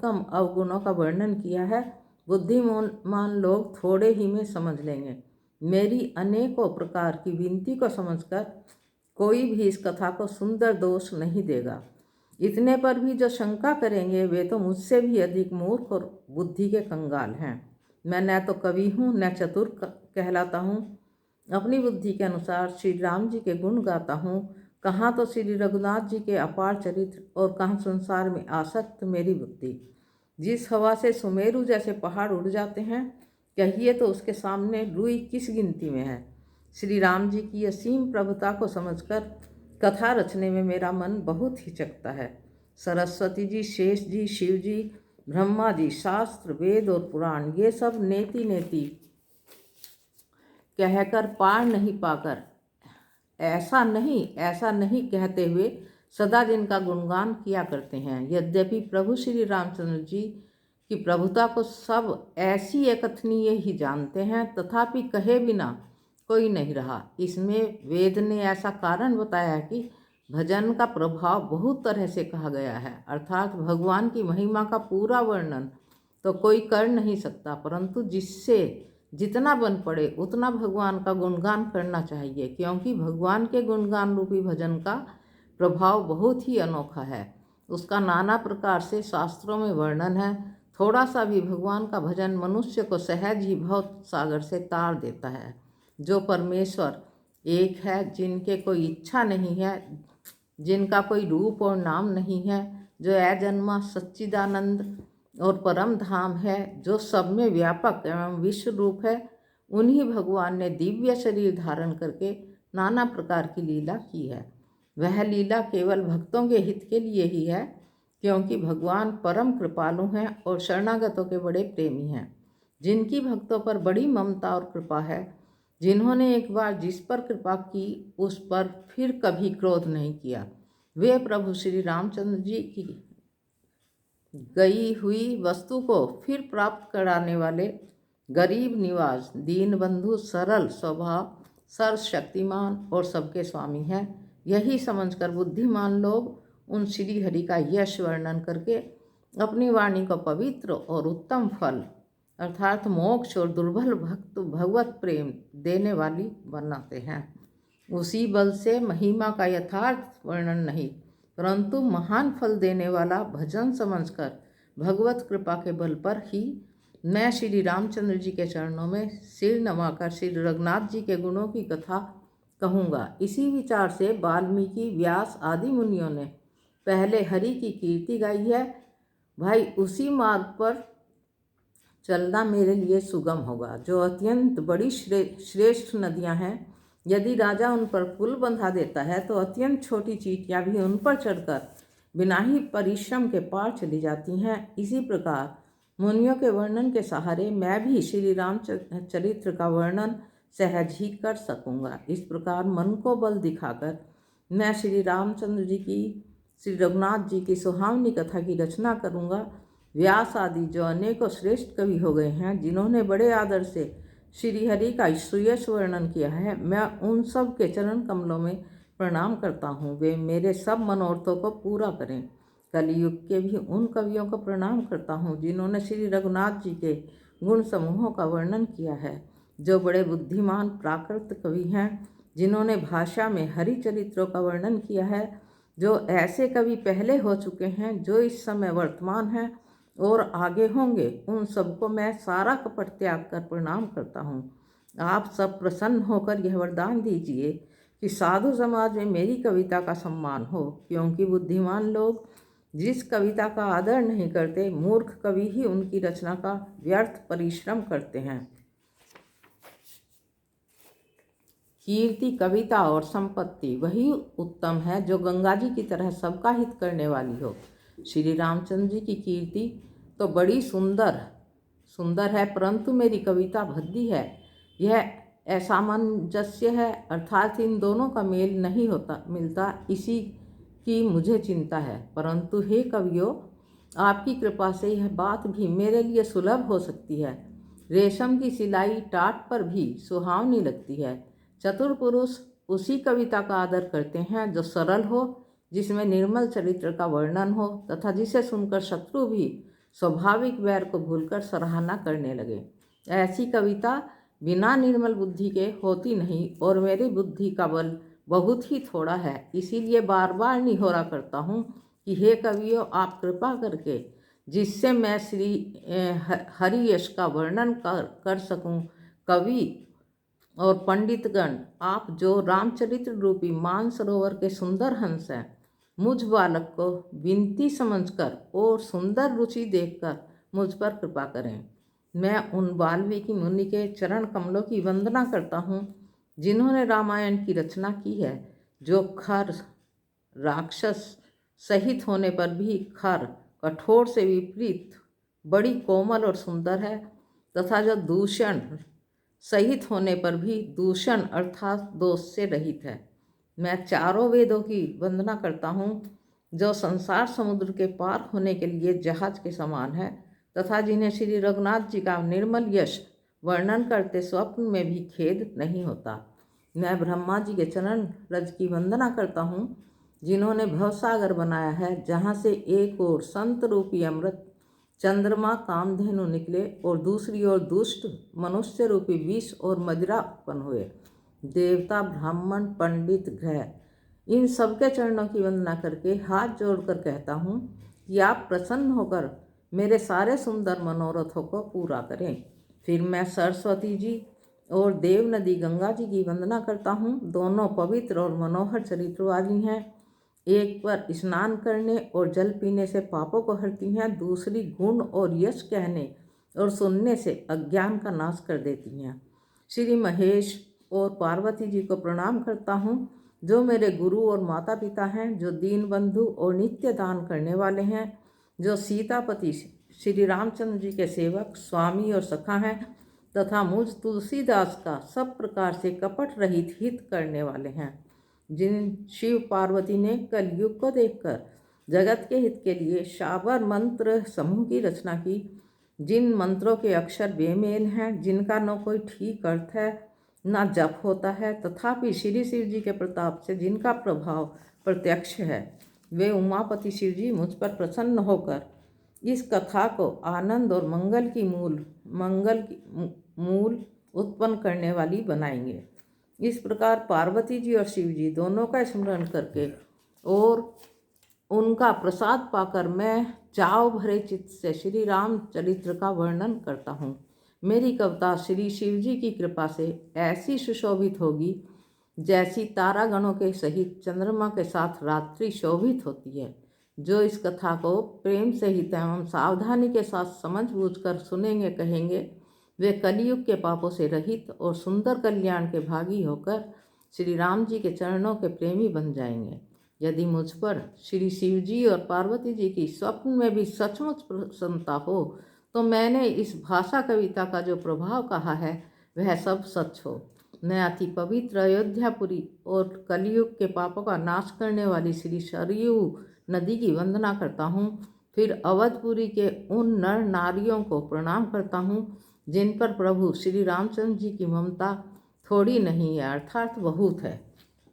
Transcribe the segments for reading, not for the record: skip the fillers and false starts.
कम अवगुणों का वर्णन किया है, बुद्धिमान लोग थोड़े ही में समझ लेंगे। मेरी अनेकों प्रकार की विनती को समझकर कोई भी इस कथा को सुंदर दोष नहीं देगा। इतने पर भी जो शंका करेंगे वे तो मुझसे भी अधिक मूर्ख और बुद्धि के कंगाल हैं। मैं न तो कवि हूँ न चतुर कहलाता हूँ। अपनी बुद्धि के अनुसार श्री राम जी के गुण गाता हूँ। कहाँ तो श्री रघुनाथ जी के अपार चरित्र और कहाँ संसार में आसक्त मेरी बुद्धि। जिस हवा से सुमेरु जैसे पहाड़ उड़ जाते हैं, कहिए तो उसके सामने रुई किस गिनती में है। श्री राम जी की असीम प्रभुता को समझकर कथा रचने में मेरा मन बहुत हिचकता है। सरस्वती जी, शेष जी, शिव जी, ब्रह्मा जी, शास्त्र, वेद और पुराण ये सब नेति नेति कहकर पार नहीं पाकर ऐसा नहीं कहते हुए सदा जिनका गुणगान किया करते हैं। यद्यपि प्रभु श्री रामचंद्र जी की प्रभुता को सब ऐसी अकथनीय ही जानते हैं, तथापि कहे बिना कोई नहीं रहा। इसमें वेद ने ऐसा कारण बताया है कि भजन का प्रभाव बहुत तरह से कहा गया है, अर्थात भगवान की महिमा का पूरा वर्णन तो कोई कर नहीं सकता, परंतु जिससे जितना बन पड़े उतना भगवान का गुणगान करना चाहिए, क्योंकि भगवान के गुणगान रूपी भजन का प्रभाव बहुत ही अनोखा है। उसका नाना प्रकार से शास्त्रों में वर्णन है। थोड़ा सा भी भगवान का भजन मनुष्य को सहज ही भव सागर से तार देता है। जो परमेश्वर एक है, जिनके कोई इच्छा नहीं है, जिनका कोई रूप और नाम नहीं है, जो अजन्मा सच्चिदानंद और परम धाम है, जो सब में व्यापक एवं विश्व रूप है, उन्हीं भगवान ने दिव्य शरीर धारण करके नाना प्रकार की लीला की है। वह लीला केवल भक्तों के हित के लिए ही है, क्योंकि भगवान परम कृपालु हैं और शरणागतों के बड़े प्रेमी हैं। जिनकी भक्तों पर बड़ी ममता और कृपा है, जिन्होंने एक बार जिस पर कृपा की उस पर फिर कभी क्रोध नहीं किया, वे प्रभु श्री रामचंद्र जी की गई हुई वस्तु को फिर प्राप्त कराने वाले गरीब निवाज, दीन बंधु, सरल स्वभाव, सर्वशक्तिमान और सबके स्वामी हैं। यही समझकर बुद्धिमान लोग उन श्री हरि का यश वर्णन करके अपनी वाणी को पवित्र और उत्तम फल अर्थात मोक्ष और दुर्बल भगवत प्रेम देने वाली बनाते हैं। उसी बल से महिमा का यथार्थ वर्णन नहीं, परंतु महान फल देने वाला भजन समझकर भगवत कृपा के बल पर ही मैं श्री रामचंद्र जी के चरणों में सिर नवाकर श्री रघुनाथ जी के गुणों की कथा कहूँगा। इसी विचार से वाल्मीकि, व्यास आदि मुनियों ने पहले हरि की कीर्ति गाई है। भाई, उसी मार्ग पर चलना मेरे लिए सुगम होगा। जो अत्यंत बड़ी श्रेष्ठ नदियाँ हैं, यदि राजा उन पर पुल बंधा देता है तो अत्यंत छोटी चींटियाँ भी उन पर चढ़कर बिना ही परिश्रम के पार चली जाती हैं। इसी प्रकार मुनियों के वर्णन के सहारे मैं भी श्री राम चरित्र का वर्णन सहज ही कर सकूँगा। इस प्रकार मन को बल दिखाकर मैं श्री रामचंद्र जी की, श्री रघुनाथ जी की सुहावनी कथा की रचना करूँगा। व्यास आदि जो अनेकों श्रेष्ठ कवि हो गए हैं, जिन्होंने बड़े आदर से श्री हरि का सुयश वर्णन किया है, मैं उन सब के चरण कमलों में प्रणाम करता हूँ। वे मेरे सब मनोरथों को पूरा करें। कलियुग के भी उन कवियों को प्रणाम करता हूँ जिन्होंने श्री रघुनाथ जी के गुण समूहों का वर्णन किया है, जो बड़े बुद्धिमान प्राकृत कवि हैं, जिन्होंने भाषा में हरि चरित्रों का वर्णन किया है। जो ऐसे कवि पहले हो चुके हैं, जो इस समय वर्तमान हैं और आगे होंगे, उन सबको मैं सारा कपट त्याग कर प्रणाम करता हूँ। आप सब प्रसन्न होकर यह वरदान दीजिए कि साधु समाज में मेरी कविता का सम्मान हो, क्योंकि बुद्धिमान लोग जिस कविता का आदर नहीं करते, मूर्ख कवि ही उनकी रचना का व्यर्थ परिश्रम करते हैं। कीर्ति, कविता और संपत्ति वही उत्तम है जो गंगा जी की तरह सबका हित करने वाली हो। श्री रामचंद्र जी की कीर्ति तो बड़ी सुंदर है, परंतु मेरी कविता भद्दी है। यह असामंजस्य है, अर्थात इन दोनों का मेल नहीं मिलता, इसी की मुझे चिंता है। परंतु हे कवियों, आपकी कृपा से यह बात भी मेरे लिए सुलभ हो सकती है। रेशम की सिलाई टाट पर भी सुहावनी लगती है। चतुर पुरुष उसी कविता का आदर करते हैं जो सरल हो, जिसमें निर्मल चरित्र का वर्णन हो तथा जिसे सुनकर शत्रु भी स्वाभाविक वैर को भूलकर सराहना करने लगे। ऐसी कविता बिना निर्मल बुद्धि के होती नहीं और मेरी बुद्धि का बल बहुत ही थोड़ा है, इसीलिए बार बार निहोरा करता हूँ कि हे कवियों, आप कृपा करके जिससे मैं श्री हरि यश का वर्णन कर सकूं, कवि और पंडितगण, आप जो रामचरित्र रूपी मानसरोवर के सुंदर हंस हैं, मुझ बालक को विनती समझकर और सुंदर रुचि देखकर मुझ पर कृपा करें। मैं उन वाल्मीकि मुनि के चरण कमलों की वंदना करता हूँ जिन्होंने रामायण की रचना की है, जो खर राक्षस सहित होने पर भी खर कठोर से विपरीत बड़ी कोमल और सुंदर है, तथा जो दूषण सहित होने पर भी दूषण अर्थात दोष से रहित है। मैं चारों वेदों की वंदना करता हूँ जो संसार समुद्र के पार होने के लिए जहाज के समान है, तथा जिन्हें श्री रघुनाथ जी का निर्मल यश वर्णन करते स्वप्न में भी खेद नहीं होता। मैं ब्रह्मा जी के चरण रज की वंदना करता हूँ जिन्होंने भवसागर बनाया है, जहाँ से एक ओर संत रूपी अमृत चंद्रमा कामधेनु निकले और दूसरी ओर दुष्ट मनुष्य रूपी विष और मदिरा उत्पन्न हुए। देवता, ब्राह्मण, पंडित, ग्रह, इन सबके चरणों की वंदना करके हाथ जोड़कर कहता हूँ कि आप प्रसन्न होकर मेरे सारे सुंदर मनोरथों को पूरा करें। फिर मैं सरस्वती जी और देव नदी गंगा जी की वंदना करता हूँ। दोनों पवित्र और मनोहर चरित्र वाली हैं। एक पर स्नान करने और जल पीने से पापों को हरती हैं, दूसरी गुण और यश कहने और सुनने से अज्ञान का नाश कर देती हैं। श्री महेश और पार्वती जी को प्रणाम करता हूँ जो मेरे गुरु और माता पिता हैं, जो दीन बंधु और नित्य दान करने वाले हैं, जो सीतापति श्री रामचंद्र जी के सेवक, स्वामी और सखा हैं, तथा मुझ तुलसीदास का सब प्रकार से कपट रहित हित करने वाले हैं। जिन शिव पार्वती ने कलयुग को देखकर जगत के हित के लिए शाबर मंत्र समूह की रचना की, जिन मंत्रों के अक्षर बेमेल हैं, जिनका न कोई ठीक अर्थ है ना जप होता है, तथापि श्री शिव जी के प्रताप से जिनका प्रभाव प्रत्यक्ष है, वे उमापति शिव जी मुझ पर प्रसन्न होकर इस कथा को आनंद और मंगल की मूल उत्पन्न करने वाली बनाएंगे। इस प्रकार पार्वती जी और शिव जी दोनों का स्मरण करके और उनका प्रसाद पाकर मैं चाव भरे चित्त से श्री राम चरित्र का वर्णन करता हूँ। मेरी कविता श्री शिव जी की कृपा से ऐसी सुशोभित होगी जैसी तारागणों के सहित चंद्रमा के साथ रात्रि शोभित होती है। जो इस कथा को प्रेम सहित एवं सावधानी के साथ समझ बूझकर सुनेंगे, कहेंगे, वे कलयुग के पापों से रहित और सुंदर कल्याण के भागी होकर श्री राम जी के चरणों के प्रेमी बन जाएंगे। यदि मुझ पर श्री शिव जी और पार्वती जी की स्वप्न में भी सचमुच प्रसन्नता हो, तो मैंने इस भाषा कविता का जो प्रभाव कहा है वह सब सच हो। मैं अति पवित्र अयोध्यापुरी और कलयुग के पापों का नाश करने वाली श्री सरयू नदी की वंदना करता हूँ। फिर अवधपुरी के उन नर नारियों को प्रणाम करता हूँ जिन पर प्रभु श्री रामचंद्र जी की ममता थोड़ी नहीं है, अर्थात बहुत है।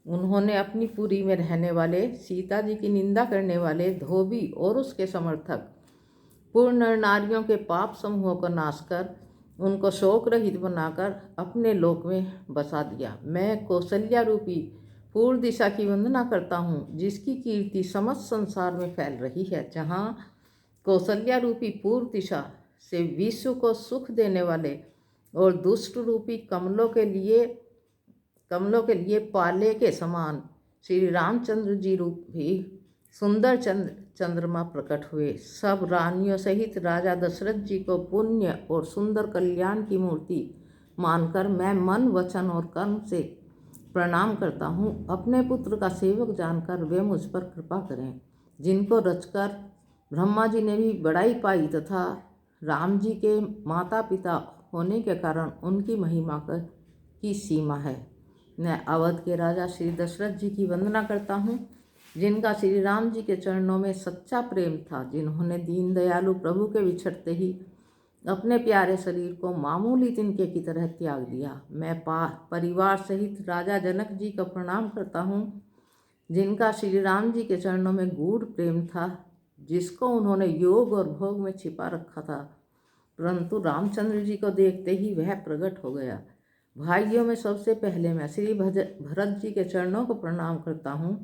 उन्होंने अपनी पुरी में रहने वाले सीता जी की निंदा करने वाले धोबी और उसके समर्थक पूर्ण नारियों के पाप समूहों को नाश कर उनको शोक रहित बनाकर अपने लोक में बसा दिया। मैं कौशल्या रूपी पूर्व दिशा की वंदना करता हूँ जिसकी कीर्ति समस्त संसार में फैल रही है। जहाँ कौशल्या रूपी पूर्व दिशा से विश्व को सुख देने वाले और दुष्ट रूपी कमलों के लिए पाले के समान श्री रामचंद्र जी रूपी सुंदर चंद्रमा प्रकट हुए। सब रानियों सहित राजा दशरथ जी को पुण्य और सुंदर कल्याण की मूर्ति मानकर मैं मन, वचन और कर्म से प्रणाम करता हूँ। अपने पुत्र का सेवक जानकर वे मुझ पर कृपा करें, जिनको रचकर ब्रह्मा जी ने भी बड़ाई पाई तथा राम जी के माता पिता होने के कारण उनकी महिमा की सीमा है। मैं अवध के राजा श्री दशरथ जी की वंदना करता हूँ जिनका श्री राम जी के चरणों में सच्चा प्रेम था, जिन्होंने दीन दयालु प्रभु के बिछड़ते ही अपने प्यारे शरीर को मामूली तिनके की तरह त्याग दिया। मैं परिवार सहित राजा जनक जी को प्रणाम करता हूँ जिनका श्री राम जी के चरणों में गूढ़ प्रेम था, जिसको उन्होंने योग और भोग में छिपा रखा था, परंतु रामचंद्र जी को देखते ही वह प्रकट हो गया। भाइयों में सबसे पहले मैं श्री भरत जी के चरणों को प्रणाम करता हूँ,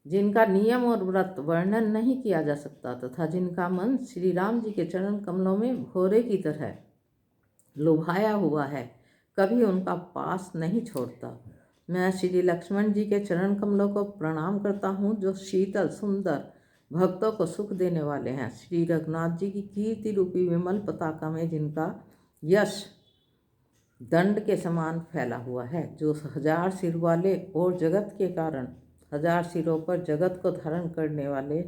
जिनका नियम और व्रत वर्णन नहीं किया जा सकता तथा जिनका मन श्री राम जी के चरण कमलों में भोरे की तरह लुभाया हुआ है, कभी उनका पास नहीं छोड़ता। मैं श्री लक्ष्मण जी के चरण कमलों को प्रणाम करता हूँ, जो शीतल सुंदर भक्तों को सुख देने वाले हैं। श्री रघुनाथ जी की कीर्ति रूपी विमल पताका में जिनका यश दंड के समान फैला हुआ है, जो 1000 सिर वाले और जगत के कारण 1000 सिरों पर जगत को धारण करने वाले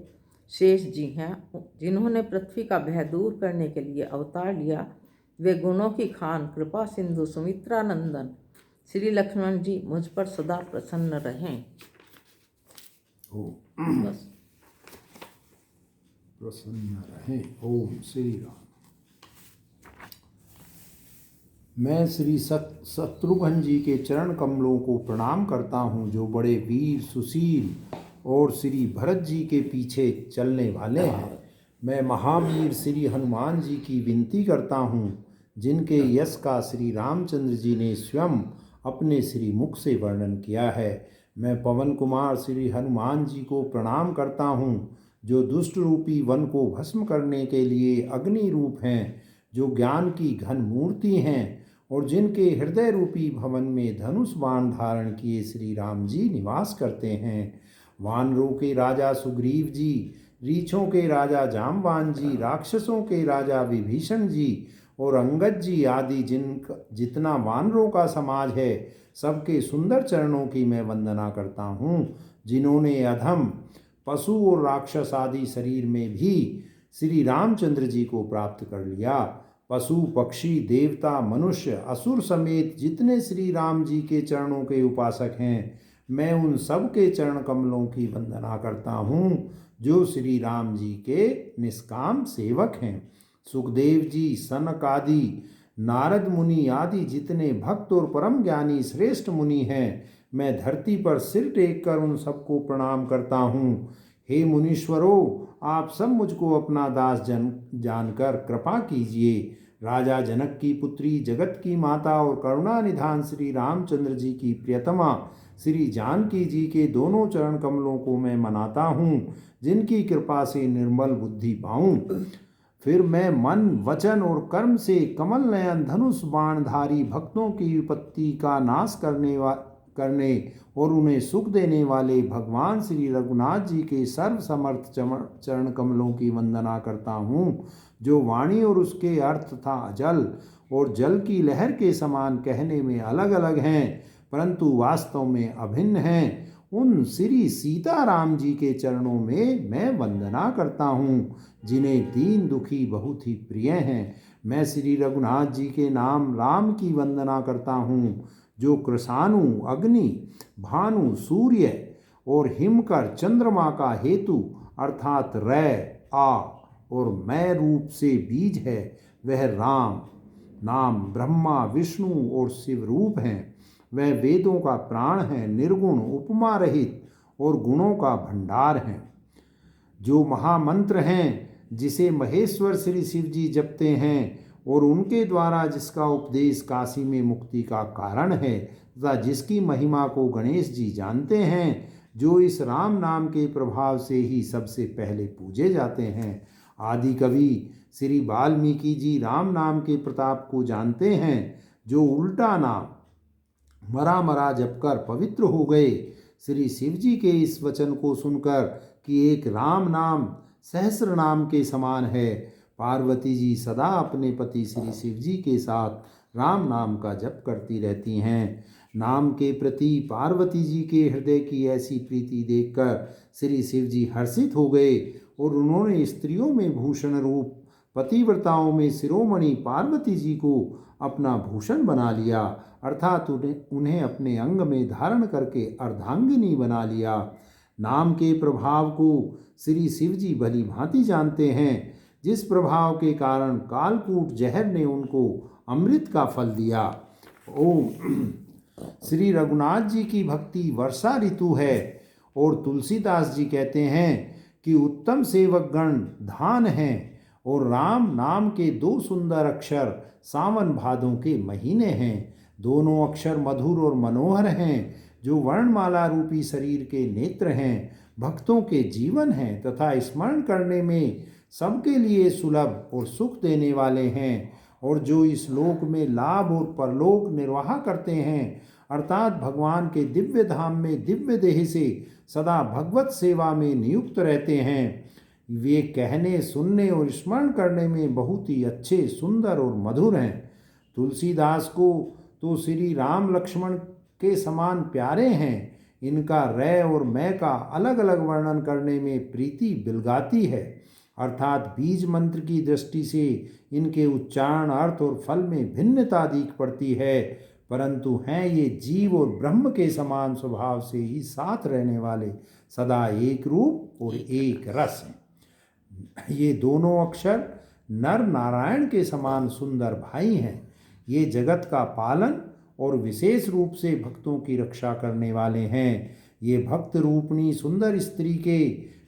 शेष जी हैं, जिन्होंने पृथ्वी का भय दूर करने के लिए अवतार लिया। वे गुणों की खान कृपा सिंधु सुमित्रा नंदन श्री लक्ष्मण जी मुझ पर सदा प्रसन्न रहें। बस प्रसन्न रहें। ओम श्री राम। मैं श्री शत्रुघ्न जी के चरण कमलों को प्रणाम करता हूँ, जो बड़े वीर सुशील और श्री भरत जी के पीछे चलने वाले हैं। मैं महावीर श्री हनुमान जी की विनती करता हूँ, जिनके यश का श्री रामचंद्र जी ने स्वयं अपने श्री मुख से वर्णन किया है। मैं पवन कुमार श्री हनुमान जी को प्रणाम करता हूँ, जो दुष्ट रूपी वन को भस्म करने के लिए अग्नि रूप हैं, जो ज्ञान की घन मूर्ति हैं और जिनके हृदय रूपी भवन में धनुष बाण धारण किए श्री राम जी निवास करते हैं। वानरों के राजा सुग्रीव जी, रीछों के राजा जामवान जी, राक्षसों के राजा विभीषण जी और अंगद जी आदि जितना वानरों का समाज है, सबके सुंदर चरणों की मैं वंदना करता हूँ, जिन्होंने अधम पशु और राक्षस आदि शरीर में भी श्री रामचंद्र जी को प्राप्त कर लिया। पशु पक्षी देवता मनुष्य असुर समेत जितने श्री राम जी के चरणों के उपासक हैं, मैं उन सब के चरण कमलों की वंदना करता हूँ, जो श्री राम जी के निष्काम सेवक हैं। सुखदेव जी, सनक आदि, नारद मुनि आदि जितने भक्त और परम ज्ञानी श्रेष्ठ मुनि हैं, मैं धरती पर सिर टेक कर उन सबको प्रणाम करता हूँ। हे मुनीश्वरों, आप सब मुझको अपना दास जानकर कृपा कीजिए। राजा जनक की पुत्री, जगत की माता और करुणा निधान श्री रामचंद्र जी की प्रियतमा श्री जानकी जी के दोनों चरण कमलों को मैं मनाता हूँ, जिनकी कृपा से निर्मल बुद्धि पाऊँ। फिर मैं मन वचन और कर्म से कमल नयन धनुष बाणधारी भक्तों की विपत्ति का नाश करने और उन्हें सुख देने वाले भगवान श्री रघुनाथ जी के सर्व समर्थ चरण कमलों की वंदना करता हूँ, जो वाणी और उसके अर्थ तथा जल और जल की लहर के समान कहने में अलग अलग हैं, परंतु वास्तव में अभिन्न हैं। उन श्री सीताराम जी के चरणों में मैं वंदना करता हूँ, जिन्हें दीन दुखी बहुत ही प्रिय हैं। मैं श्री रघुनाथ जी के नाम राम की वंदना करता हूँ, जो कृषाणु अग्नि भानु सूर्य और हिमकर चंद्रमा का हेतु अर्थात रै आ और मैं रूप से बीज है। वह राम नाम ब्रह्मा विष्णु और शिव रूप हैं। वह वेदों का प्राण है, निर्गुण उपमा रहित और गुणों का भंडार है। जो महामंत्र हैं, जिसे महेश्वर श्री शिव जी जपते हैं और उनके द्वारा जिसका उपदेश काशी में मुक्ति का कारण है, तथा जिसकी महिमा को गणेश जी जानते हैं, जो इस राम नाम के प्रभाव से ही सबसे पहले पूजे जाते हैं। आदि कवि श्री वाल्मीकि जी राम नाम के प्रताप को जानते हैं, जो उल्टा नाम मरा मरा जपकर पवित्र हो गए। श्री शिव जी के इस वचन को सुनकर कि एक राम नाम सहस्र नाम के समान है, पार्वती जी सदा अपने पति श्री शिव जी के साथ राम नाम का जप करती रहती हैं। नाम के प्रति पार्वती जी के हृदय की ऐसी प्रीति देखकर श्री शिव जी हर्षित हो गए और उन्होंने स्त्रियों में भूषण रूप पतिव्रताओं में शिरोमणि पार्वती जी को अपना भूषण बना लिया, अर्थात उन्हें अपने अंग में धारण करके अर्धांगिनी बना लिया। नाम के प्रभाव को श्री शिव जी भली भांति जानते हैं, जिस प्रभाव के कारण कालकूट जहर ने उनको अमृत का फल दिया। ओम श्री रघुनाथ जी की भक्ति वर्षा ऋतु है और तुलसीदास जी कहते हैं कि उत्तम सेवकगण धान हैं और राम नाम के 2 सुंदर अक्षर सावन भादों के महीने हैं। दोनों अक्षर मधुर और मनोहर हैं, जो वर्णमाला रूपी शरीर के नेत्र हैं, भक्तों के जीवन हैं तथा स्मरण करने में सबके लिए सुलभ और सुख देने वाले हैं, और जो इस लोक में लाभ और परलोक निर्वाह करते हैं, अर्थात भगवान के दिव्य धाम में दिव्य देह से सदा भगवत सेवा में नियुक्त रहते हैं। वे कहने, सुनने और स्मरण करने में बहुत ही अच्छे, सुंदर और मधुर हैं। तुलसीदास को तो श्री राम लक्ष्मण के समान प्यारे हैं। इनका रै और मैं का अलग अलग वर्णन करने में प्रीति बिलगाती है, अर्थात बीज मंत्र की दृष्टि से इनके उच्चारण, अर्थ और फल में भिन्नता दिख पड़ती है, परंतु हैं ये जीव और ब्रह्म के समान स्वभाव से ही साथ रहने वाले, सदा एक रूप और एक रस हैं। ये दोनों अक्षर नर नारायण के समान सुंदर भाई हैं। ये जगत का पालन और विशेष रूप से भक्तों की रक्षा करने वाले हैं। ये भक्त रूपणी सुंदर स्त्री के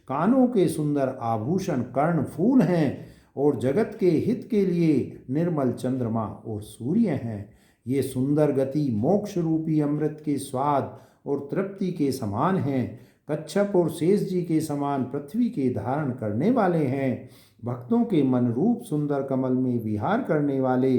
कानों के सुंदर आभूषण कर्ण फूल हैं और जगत के हित के लिए निर्मल चंद्रमा और सूर्य हैं। ये सुंदर गति मोक्ष रूपी अमृत के स्वाद और तृप्ति के समान हैं। कच्छप और शेष जी के समान पृथ्वी के धारण करने वाले हैं। भक्तों के मन रूप सुंदर कमल में विहार करने वाले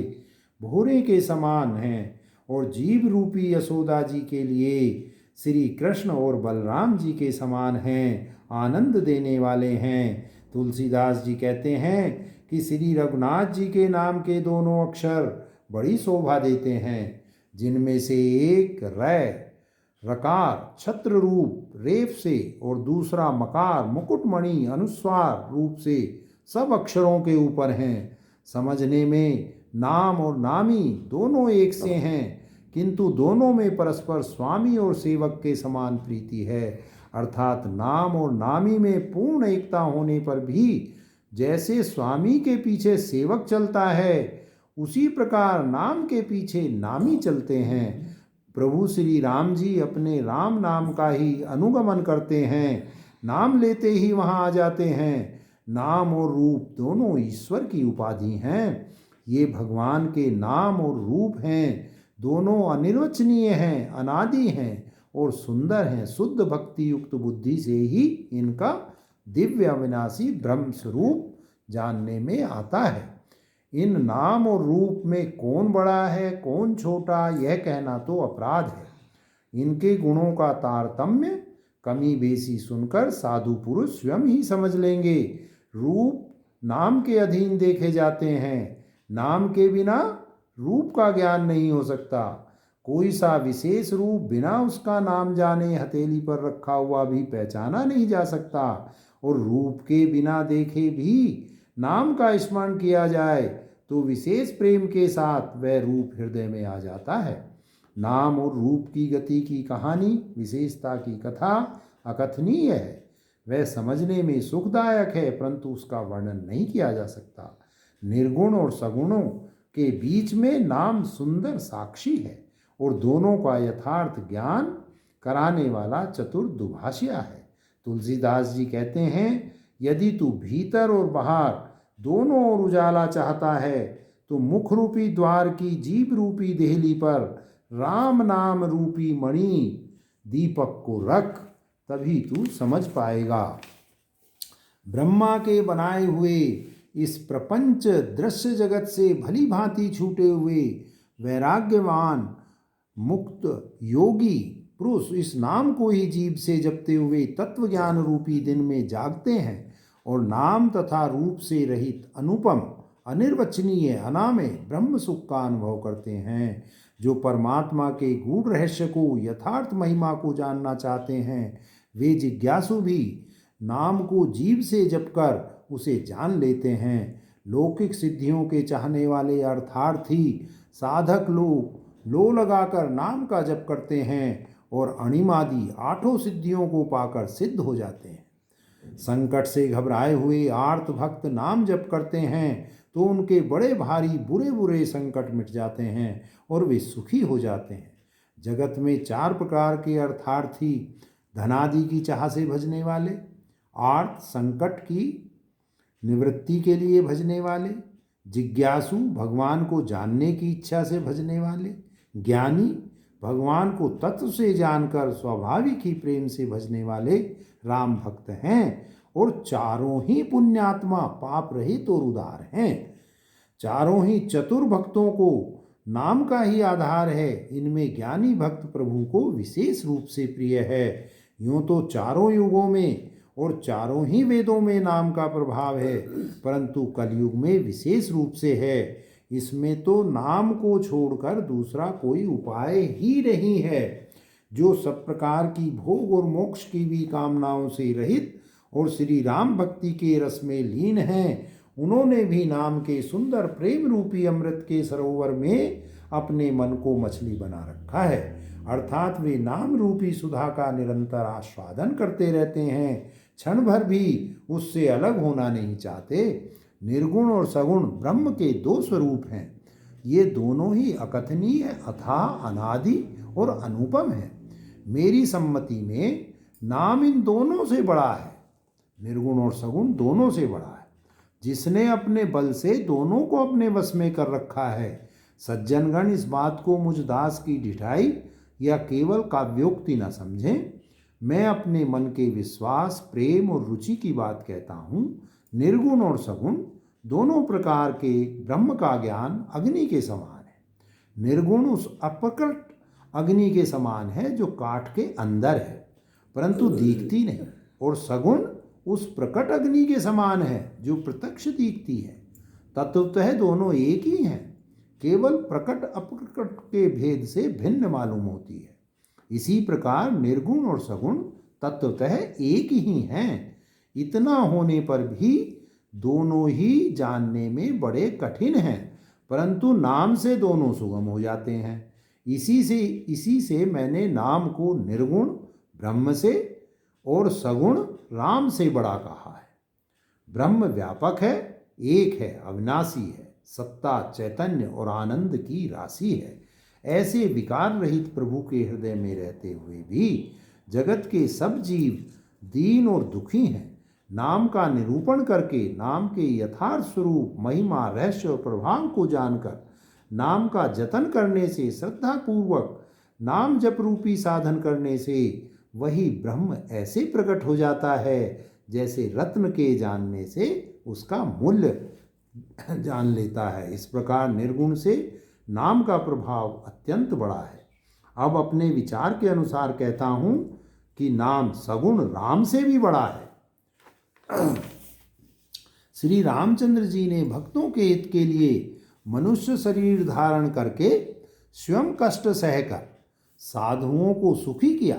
भोरे के समान हैं और जीव रूपी यशोदा जी के लिए श्री कृष्ण और बलराम जी के समान हैं, आनंद देने वाले हैं। तुलसीदास जी कहते हैं कि श्री रघुनाथ जी के नाम के दोनों अक्षर बड़ी शोभा देते हैं, जिनमें से एक रै रकार छत्र रूप रेफ से और दूसरा मकार मुकुटमणि अनुस्वार रूप से सब अक्षरों के ऊपर हैं। समझने में नाम और नामी दोनों एक से हैं, किंतु दोनों में परस्पर स्वामी और सेवक के समान प्रीति है, अर्थात नाम और नामी में पूर्ण एकता होने पर भी जैसे स्वामी के पीछे सेवक चलता है, उसी प्रकार नाम के पीछे नामी चलते हैं। प्रभु श्री राम जी अपने राम नाम का ही अनुगमन करते हैं, नाम लेते ही वहाँ आ जाते हैं। नाम और रूप दोनों ईश्वर की उपाधि हैं। ये भगवान के नाम और रूप हैं, दोनों अनिर्वचनीय हैं, अनादि हैं और सुंदर हैं। शुद्ध भक्ति युक्त बुद्धि से ही इनका दिव्य अविनाशी ब्रह्म स्वरूप जानने में आता है। इन नाम और रूप में कौन बड़ा है कौन छोटा, यह कहना तो अपराध है। इनके गुणों का तारतम्य कमी बेसी सुनकर साधु पुरुष स्वयं ही समझ लेंगे। रूप नाम के अधीन देखे जाते हैं, नाम के बिना रूप का ज्ञान नहीं हो सकता। कोई सा विशेष रूप बिना उसका नाम जाने हथेली पर रखा हुआ भी पहचाना नहीं जा सकता, और रूप के बिना देखे भी नाम का स्मरण किया जाए तो विशेष प्रेम के साथ वह रूप हृदय में आ जाता है। नाम और रूप की गति की कहानी, विशेषता की कथा अकथनीय है। वह समझने में सुखदायक है, परंतु उसका वर्णन नहीं किया जा सकता। निर्गुण और सगुणों के बीच में नाम सुंदर साक्षी है और दोनों का यथार्थ ज्ञान कराने वाला चतुर दुभाषिया है। तुलसीदास जी कहते हैं, यदि तू भीतर और बाहर दोनों ओर उजाला चाहता है तो मुख रूपी द्वार की जीभ रूपी देहली पर राम नाम रूपी मणि दीपक को रख, तभी तू समझ पाएगा। ब्रह्मा के बनाए हुए इस प्रपंच दृश्य जगत से भली भांति छूटे हुए वैराग्यवान मुक्त योगी पुरुष इस नाम को ही जीभ से जपते हुए तत्व ज्ञान रूपी दिन में जागते हैं और नाम तथा रूप से रहित अनुपम अनिर्वचनीय अनामय ब्रह्म सुख का अनुभव करते हैं। जो परमात्मा के गूढ़ रहस्य को, यथार्थ महिमा को जानना चाहते हैं, वे जिज्ञासु भी नाम को जीभ से जपकर उसे जान लेते हैं। लौकिक सिद्धियों के चाहने वाले अर्थार्थी साधक लोग लो लगाकर नाम का जप करते हैं और अणिमादि 8 सिद्धियों को पाकर सिद्ध हो जाते हैं। संकट से घबराए हुए आर्त भक्त नाम जप करते हैं तो उनके बड़े भारी बुरे बुरे संकट मिट जाते हैं और वे सुखी हो जाते हैं। जगत में 4 प्रकार के अर्थार्थी, धनादि की चाह से भजने वाले, आर्त संकट की निवृत्ति के लिए भजने वाले, जिज्ञासु भगवान को जानने की इच्छा से भजने वाले, ज्ञानी भगवान को तत्व से जानकर स्वाभाविक ही प्रेम से भजने वाले राम भक्त हैं। और चारों ही पुण्यात्मा पाप रहित और उदार हैं। चारों ही चतुर भक्तों को नाम का ही आधार है। इनमें ज्ञानी भक्त प्रभु को विशेष रूप से प्रिय है। यूँ तो चारों युगों में और चारों ही वेदों में नाम का प्रभाव है, परंतु कलयुग में विशेष रूप से है। इसमें तो नाम को छोड़कर दूसरा कोई उपाय ही नहीं है। जो सब प्रकार की भोग और मोक्ष की भी कामनाओं से रहित और श्री राम भक्ति के रस में लीन हैं, उन्होंने भी नाम के सुंदर प्रेम रूपी अमृत के सरोवर में अपने मन को मछली बना रखा है। अर्थात वे नाम रूपी सुधा का निरंतर आस्वादन करते रहते हैं, क्षण भर भी उससे अलग होना नहीं चाहते। निर्गुण और सगुण ब्रह्म के दो स्वरूप हैं। ये दोनों ही अकथनीय, अथाह, अनादि और अनुपम है। मेरी सम्मति में नाम इन दोनों से बड़ा है। निर्गुण और सगुण दोनों से बड़ा है। जिसने अपने बल से दोनों को अपने वश में कर रखा है। सज्जनगण इस बात को मुझ दास की ढिठाई या केवल काव्योक्ति न समझें। मैं अपने मन के विश्वास, प्रेम और रुचि की बात कहता हूँ। निर्गुण और सगुण दोनों प्रकार के ब्रह्म का ज्ञान अग्नि के समान है। निर्गुण उस अप्रकट अग्नि के समान है जो काठ के अंदर है परंतु दिखती नहीं, और सगुण उस प्रकट अग्नि के समान है जो प्रत्यक्ष दिखती है। तत्वतः दोनों एक ही हैं, केवल प्रकट अप्रकट के भेद से भिन्न मालूम होती है। इसी प्रकार निर्गुण और सगुण तत्वतः एक ही हैं। इतना होने पर भी दोनों ही जानने में बड़े कठिन हैं, परंतु नाम से दोनों सुगम हो जाते हैं। इसी से मैंने नाम को निर्गुण ब्रह्म से और सगुण राम से बड़ा कहा है। ब्रह्म व्यापक है, एक है, अविनाशी है, सत्ता, चैतन्य और आनंद की राशि है। ऐसे विकार रहित प्रभु के हृदय में रहते हुए भी जगत के सब जीव दीन और दुखी हैं। नाम का निरूपण करके नाम के यथार्थ स्वरूप, महिमा, रहस्य और प्रभाव को जानकर नाम का जतन करने से, श्रद्धापूर्वक नाम जप रूपी साधन करने से वही ब्रह्म ऐसे प्रकट हो जाता है जैसे रत्न के जानने से उसका मूल्य जान लेता है। इस प्रकार निर्गुण से नाम का प्रभाव अत्यंत बड़ा है। अब अपने विचार के अनुसार कहता हूँ कि नाम सगुण राम से भी बड़ा है। श्री रामचंद्र जी ने भक्तों के हित के लिए मनुष्य शरीर धारण करके स्वयं कष्ट सहकर साधुओं को सुखी किया,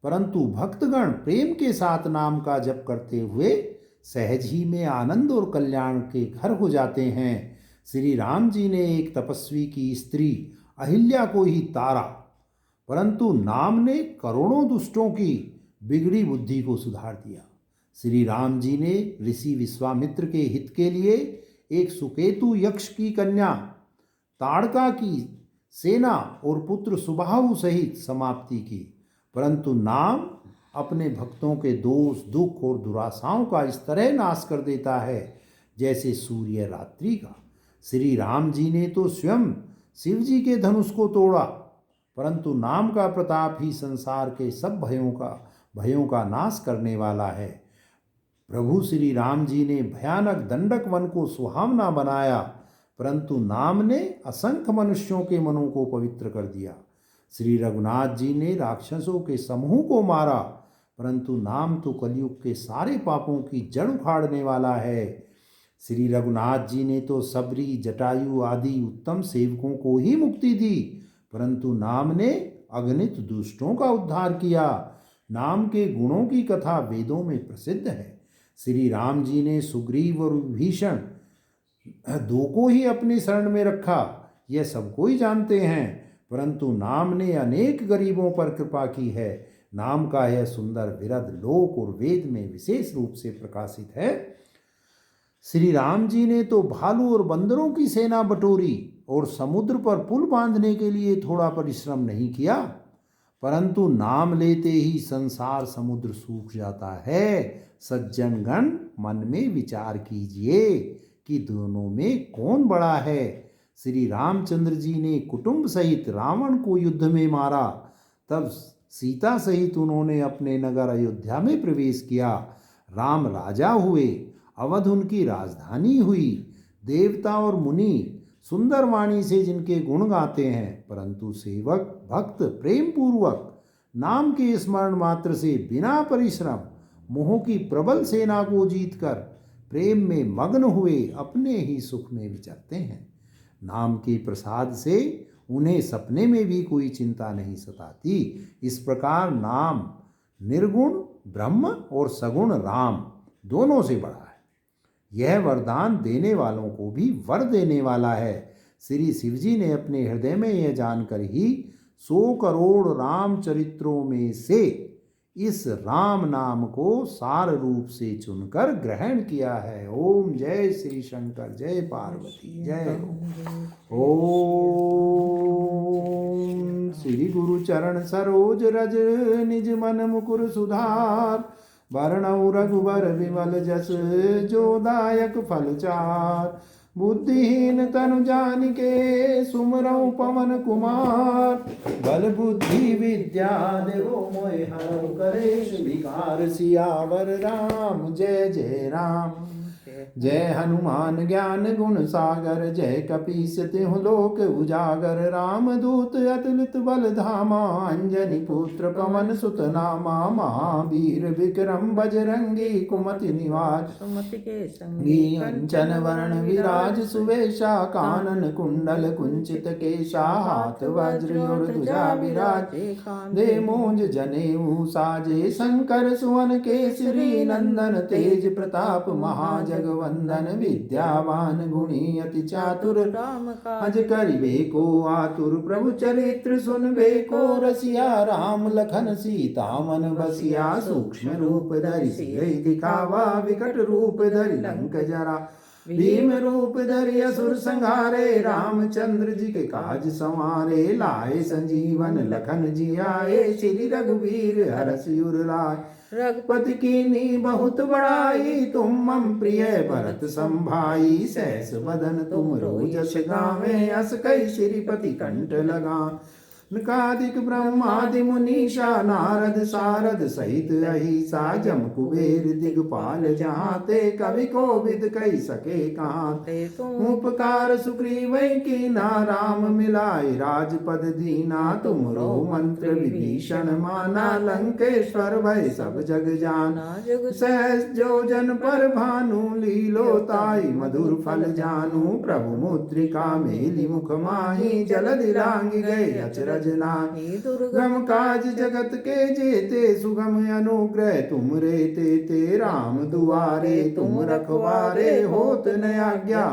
परंतु भक्तगण प्रेम के साथ नाम का जप करते हुए सहज ही में आनंद और कल्याण के घर हो जाते हैं। श्री राम जी ने एक तपस्वी की स्त्री अहिल्या को ही तारा, परंतु नाम ने करोड़ों दुष्टों की बिगड़ी बुद्धि को सुधार दिया। श्री राम जी ने ऋषि विश्वामित्र के हित के लिए एक सुकेतु यक्ष की कन्या ताड़का की सेना और पुत्र सुबाहु सहित समाप्ति की, परंतु नाम अपने भक्तों के दोष, दुख और दुराशाओं का इस तरह नाश कर देता है जैसे सूर्य रात्रि का। श्री राम जी ने तो स्वयं शिव जी के धनुष को तोड़ा, परंतु नाम का प्रताप ही संसार के सब भयों का नाश करने वाला है। प्रभु श्री राम जी ने भयानक दंडक वन को सुहावना बनाया, परंतु नाम ने असंख्य मनुष्यों के मनों को पवित्र कर दिया। श्री रघुनाथ जी ने राक्षसों के समूह को मारा, परंतु नाम तो कलयुग के सारे पापों की जड़ उखाड़ने वाला है। श्री रघुनाथ जी ने तो सबरी, जटायु आदि उत्तम सेवकों को ही मुक्ति दी, परंतु नाम ने अगणित दुष्टों का उद्धार किया। नाम के गुणों की कथा वेदों में प्रसिद्ध है। श्री राम जी ने सुग्रीव और विभीषण दो को ही अपनी शरण में रखा, यह सबको ही जानते हैं, परंतु नाम ने अनेक गरीबों पर कृपा की है। नाम का यह सुंदर विरध लोक और वेद में विशेष रूप से प्रकाशित है। श्री राम जी ने तो भालू और बंदरों की सेना बटोरी और समुद्र पर पुल बांधने के लिए थोड़ा परिश्रम नहीं किया, परंतु नाम लेते ही संसार समुद्र सूख जाता है। सज्जनगण, मन में विचार कीजिए कि दोनों में कौन बड़ा है। श्री रामचंद्र जी ने कुटुंब सहित रावण को युद्ध में मारा, तब सीता सहित उन्होंने अपने नगर अयोध्या में प्रवेश किया। राम राजा हुए, अवध उनकी राजधानी हुई। देवता और मुनि सुंदर वाणी से जिनके गुण गाते हैं, परंतु सेवक भक्त प्रेम पूर्वक नाम के स्मरण मात्र से बिना परिश्रम मोह की प्रबल सेना को जीतकर प्रेम में मग्न हुए अपने ही सुख में विचरते हैं। नाम के प्रसाद से उन्हें सपने में भी कोई चिंता नहीं सताती। इस प्रकार नाम निर्गुण ब्रह्म और सगुण राम दोनों से बड़ा है। यह वरदान देने वालों को भी वर देने वाला है। श्री शिवजी ने अपने हृदय में यह जानकर ही 100 करोड़ राम चरित्रों में से इस राम नाम को सार रूप से चुनकर ग्रहण किया है। ओम जय श्री शंकर, जय पार्वती, जय ओम। श्री गुरु चरण सरोज रज, निज मन मुकुर सुधार। वरणौ रघुवर विमल जस, जो दायक फल चार। बुद्धिहीन तनु जानिके, सुमरौ पवन कुमार। बल बुद्धि विद्या देवो मोहि हरौ, कलेश विकार सियावर राम। जय जय राम। जय हनुमान ज्ञान गुण सागर, जय कपीस तिहुँ लोक उजागर। राम दूत अतुलित बल धामा, अंजनी पुत्र पवन सुत नामा। महावीर विक्रम बजरंगी, कुमति निवार सुमति के संगी। कंचन वरण विराज सुवेशा, कानन कुंडल कुंचित केशा। हाथ वज्र और ध्वजा विराजे, दे मोंज जनेऊ साजे। शंकर सुवन केसरी नंदन, तेज प्रताप महाजगवंदन। विद्यावान गुणी अति चातुर, राम काज करिबे को आतुर। प्रभु चरित्र सुनबे को रसिया, राम लखन सीता मन बसिया। सूक्ष्म रूप धरि सियहि दिखावा, विकट रूप धरि लंक जरा। भीम रूप धरि असुर संहारे, रामचंद्र जी के काज संवारे। लाए संजीवन लखन जियाए, श्री रघुवीर हरष उर लाए। रघुपति कीन्ही बहुत बड़ाई, तुम मम प्रिय भरत संभाई। सहस बदन तुम रोजस गावें, अस कहि श्रीपति कंठ लगा। नकादिक ब्रह्मादि मुनीषा, नारद सारद सहित अहिसा। जम कुबेर दिगपाल जहाते, कवि कोविद कहि सके कहाँ। उपकार सुग्रीव कीना, राम मिलाए राजपद दीना। तुमरो मंत्र विभीषण माना, लंकेश्वर भय सब जग जाना। सहस जो जन पर भानु, लीलो ताई मधुर फल जानू। प्रभु मुद्रिका मेली मुख माही, जलधि लांघि गए अचरज नाहि। दुर्गम काज जगत के जेते, सुगम अनुग्रह तुम रे ते। राम दुआरे तुम रखवारे, होत न आज्ञा